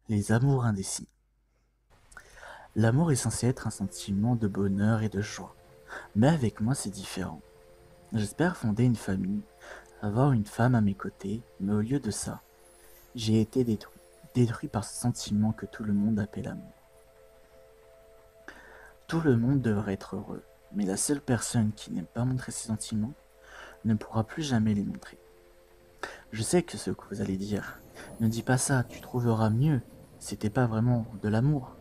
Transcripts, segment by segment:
Les amours indécis. L'amour est censé être un sentiment de bonheur et de joie. Mais avec moi, c'est différent. J'espère fonder une famille, avoir une femme à mes côtés, mais au lieu de ça, j'ai été détruit. Détruit par ce sentiment que tout le monde appelle amour. Tout le monde devrait être heureux, mais la seule personne qui n'aime pas montrer ses sentiments ne pourra plus jamais les montrer. Je sais que ce que vous allez dire. Ne dis pas ça, tu trouveras mieux. C'était pas vraiment de l'amour.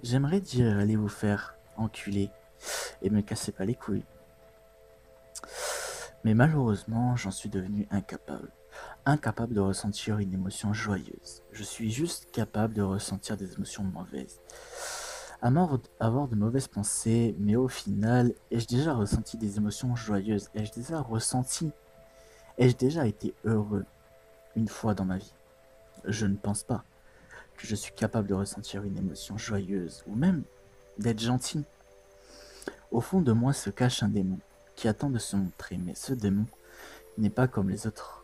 J'aimerais dire allez vous faire enculer et me cassez pas les couilles. Mais malheureusement, j'en suis devenu incapable. Incapable de ressentir une émotion joyeuse. Je suis juste capable de ressentir des émotions mauvaises. Avoir de mauvaises pensées, mais au final, ai-je déjà ressenti des émotions joyeuses? Ai-je déjà été heureux une fois dans ma vie? Je ne pense pas que je suis capable de ressentir une émotion joyeuse, ou même d'être gentil. Au fond de moi se cache un démon qui attend de se montrer, mais ce démon n'est pas comme les autres.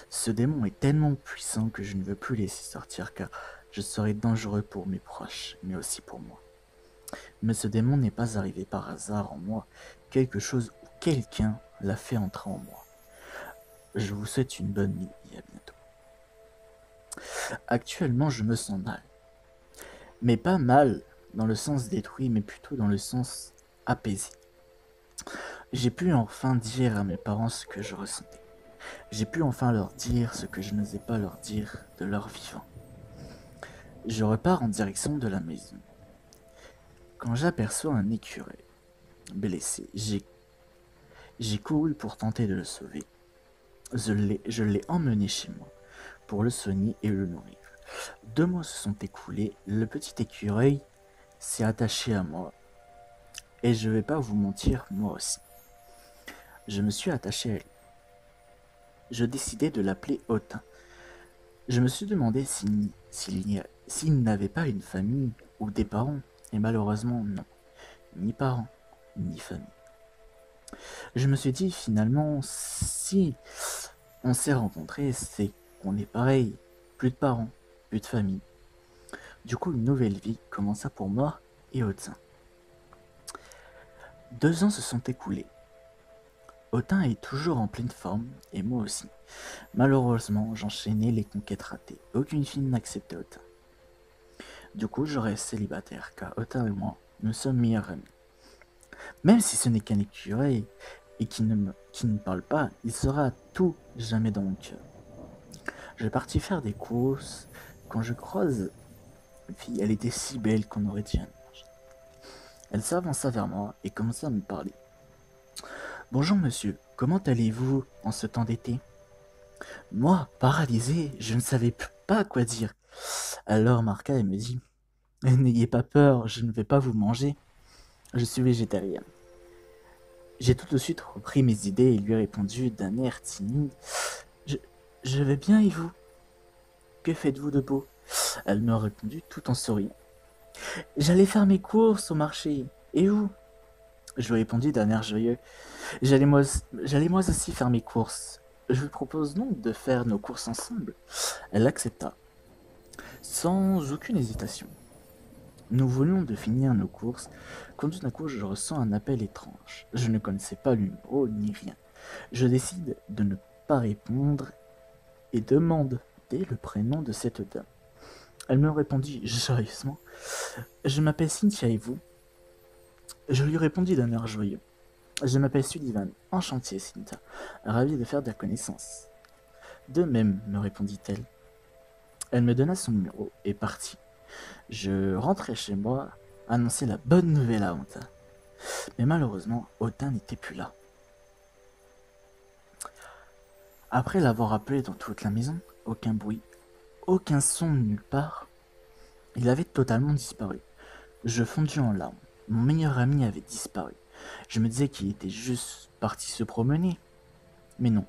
Ce démon est tellement puissant que je ne veux plus laisser sortir car je serais dangereux pour mes proches, mais aussi pour moi. Mais ce démon n'est pas arrivé par hasard en moi, quelque chose ou quelqu'un l'a fait entrer en moi. Je vous souhaite une bonne nuit et à bientôt. Actuellement, je me sens mal. Mais pas mal dans le sens détruit, mais plutôt dans le sens apaisé. J'ai pu enfin dire à mes parents ce que je ressentais. J'ai pu enfin leur dire ce que je n'osais pas leur dire de leur vivant. Je repars en direction de la maison. Quand j'aperçois un écureuil blessé, j'ai couru pour tenter de le sauver. Je l'ai emmené chez moi pour le soigner et le nourrir. 2 mois se sont écoulés, le petit écureuil s'est attaché à moi. Et je vais pas vous mentir, moi aussi. Je me suis attaché à lui. Je décidai de l'appeler Otin. Je me suis demandé s'il n'avait pas une famille ou des parents, et malheureusement non, ni parents, ni famille. Je me suis dit finalement, si on s'est rencontrés, c'est qu'on est pareil, plus de parents, plus de famille. Du coup, une nouvelle vie commença pour moi et Otin. 2 ans se sont écoulés. Otin est toujours en pleine forme, et moi aussi. Malheureusement, j'enchaînais les conquêtes ratées. Aucune fille n'acceptait Otin. Du coup, je reste célibataire, car Otin et moi, nous sommes meilleurs amis. Même si ce n'est qu'un écureuil, et qui ne parle pas, il sera à tout jamais dans mon cœur. Je partis faire des courses, quand je croise une fille, elle était si belle qu'on aurait dit un ange. Elle s'avança vers moi et commença à me parler. Bonjour monsieur, comment allez-vous en ce temps d'été? Moi, paralysé, je ne savais pas quoi dire. Alors Marca, elle me dit, n'ayez pas peur, je ne vais pas vous manger. Je suis végétarienne. J'ai tout de suite repris mes idées et lui ai répondu d'un air timide. Je, je vais bien et vous? Que faites-vous de beau? Elle me a répondu tout en souriant. J'allais faire mes courses au marché. Et vous? Je lui ai répondu d'un air joyeux. J'allais moi aussi faire mes courses. Je vous propose donc de faire nos courses ensemble. Elle accepta, sans aucune hésitation. Nous venions de finir nos courses, quand tout d'un coup je ressens un appel étrange. Je ne connaissais pas le numéro ni rien. Je décide de ne pas répondre et demande le prénom de cette dame. Elle me répondit joyeusement. Je m'appelle Cynthia et vous? Je lui répondis d'un air joyeux. Je m'appelle Sullivan, enchanté Cynthia, ravi de faire de la connaissance. De même, me répondit-elle. Elle me donna son numéro et partit. Je rentrai chez moi, annoncer la bonne nouvelle à Anta. Mais malheureusement, Otin n'était plus là. Après l'avoir appelé dans toute la maison, aucun bruit, aucun son nulle part, il avait totalement disparu. Je fondis en larmes. Mon meilleur ami avait disparu. Je me disais qu'il était juste parti se promener. Mais non,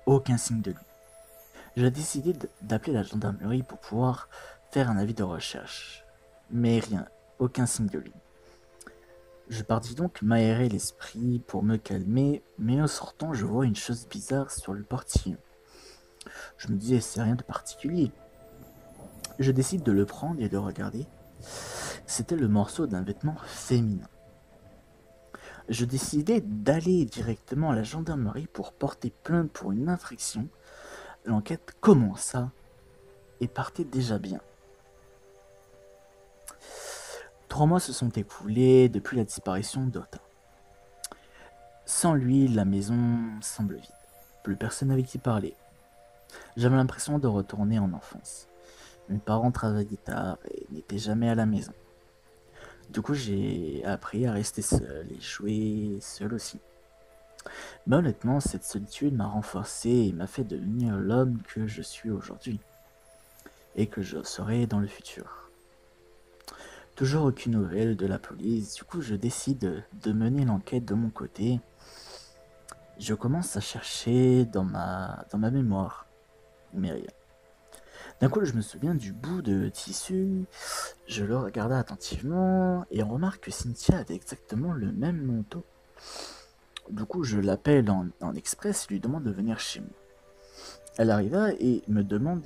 aucun signe de lui. J'ai décidé d'appeler la gendarmerie pour pouvoir faire un avis de recherche. Mais rien, aucun signe de lui. Je partis donc m'aérer l'esprit pour me calmer, mais en sortant, je vois une chose bizarre sur le portillon. Je me disais, c'est rien de particulier. Je décide de le prendre et de regarder. C'était le morceau d'un vêtement féminin. Je décidai d'aller directement à la gendarmerie pour porter plainte pour une infraction. L'enquête commença et partait déjà bien. 3 mois se sont écoulés depuis la disparition d'Otha. Sans lui, la maison semble vide. Plus personne avec qui parler. J'avais l'impression de retourner en enfance. Mes parents travaillaient tard et n'étaient jamais à la maison. Du coup, j'ai appris à rester seul et jouer seul aussi. Mais honnêtement, cette solitude m'a renforcé et m'a fait devenir l'homme que je suis aujourd'hui. Et que je serai dans le futur. Toujours aucune nouvelle de la police, du coup je décide de mener l'enquête de mon côté. Je commence à chercher dans ma mémoire, mais rien. D'un coup je me souviens du bout de tissu, je le regarda attentivement et on remarque que Cynthia avait exactement le même manteau. Du coup je l'appelle en express et lui demande de venir chez moi. Elle arriva et me demande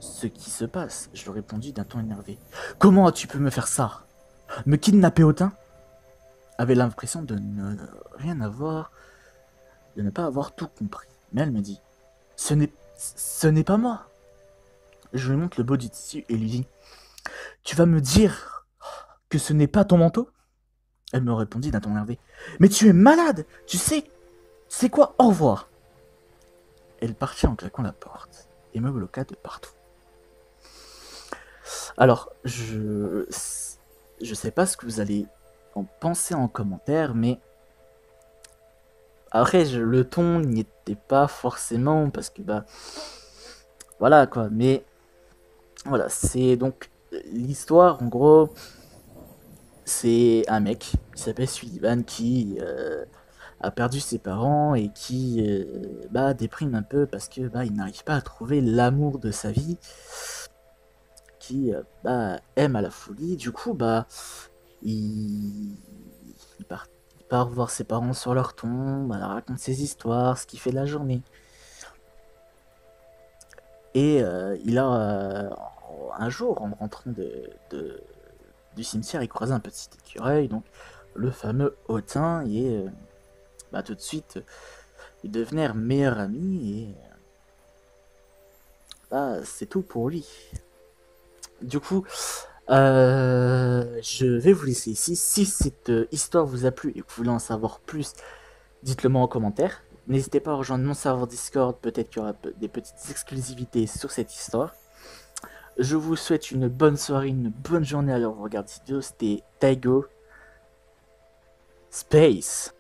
ce qui se passe. Je lui répondis d'un ton énervé. Comment as-tu pu me faire ça? Me kidnapper autant? Avait l'impression de ne rien avoir, de ne pas avoir tout compris. Mais elle me dit, ce n'est pas moi. Je lui montre le bout du tissu et lui dis, tu vas me dire que ce n'est pas ton manteau? Elle me répondit d'un ton énervé, mais tu es malade, tu sais, c'est quoi, au revoir. Elle partit en claquant la porte et me bloqua de partout. Alors, je sais pas ce que vous allez en penser en commentaire, mais après, le ton n'y était pas forcément, parce que bah, voilà quoi, mais voilà, c'est donc l'histoire en gros, c'est un mec qui s'appelle Sullivan qui a perdu ses parents et qui bah, déprime un peu parce que bah, il n'arrive pas à trouver l'amour de sa vie, qui bah, aime à la folie. Du coup, bah, il part voir ses parents sur leur tombe, elle raconte ses histoires, ce qu'il fait de la journée. Et il a un jour, en rentrant du cimetière, il croise un petit écureuil, donc le fameux Autin, et bah, tout de suite, ils devenèrent meilleurs amis, et bah, c'est tout pour lui. Du coup, je vais vous laisser ici. Si cette histoire vous a plu et que vous voulez en savoir plus, dites-le moi en commentaire. N'hésitez pas à rejoindre mon serveur Discord, peut-être qu'il y aura des petites exclusivités sur cette histoire. Je vous souhaite une bonne soirée, une bonne journée à l'heure où vous regardez cette vidéo. C'était Taigo Space.